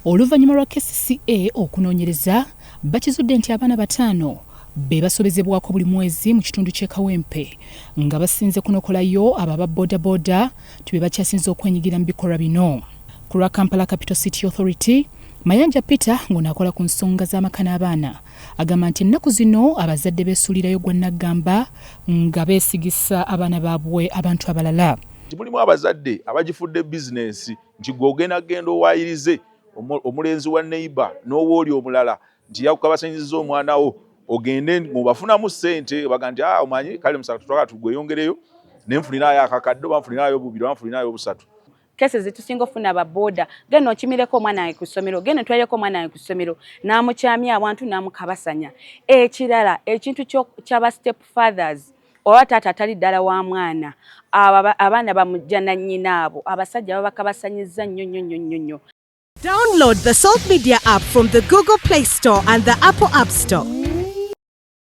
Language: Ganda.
Oluvannyuma lwa KCCA okunoonyereza bakizudde nti abaana 5 be basobezebwako buli mwezi mu kitundu ky'e Kawempe nga basinze kunokolayo ababa boda tibe bakyasinze okwenyigira mu bikolwa bino. Ku lwa Kampala Capital City Authority, Mayanja Peter ng'onaakola ku nsonga z'amaka n'abaana agamba nti ennaku zino abazadde beesuulirayo gwa naggamba nga beesigisa abaana baabwe abantu abalala. Mulimu abazadde abagifudde bizinensi nti gw'ogenda genda owaayirize omulenzi wa neighbor n'owooli omulala nti yakukabasanyizza omwana wo ogende mubafunamu ssente baga nti omanyi kale musatu twaka tugweyongereyo nenfunirayo akakadde banfunirayo bubiri banfunirayo busatu. Kese zitusinga ofuna aba boda genda okimireko omwana wawe ku ssomero genda otwaleko omwana wawe ku ssomero n'amukyamya abantu n'amukabasanya. Ekirala ekintu ky'aba step fathers oba taata atali ddala wa mwana abaana bamujja na nnyinaabo abasajja babakabasanyizza nnyo. Download the Salt Media app from the Google Play Store and the Apple App Store.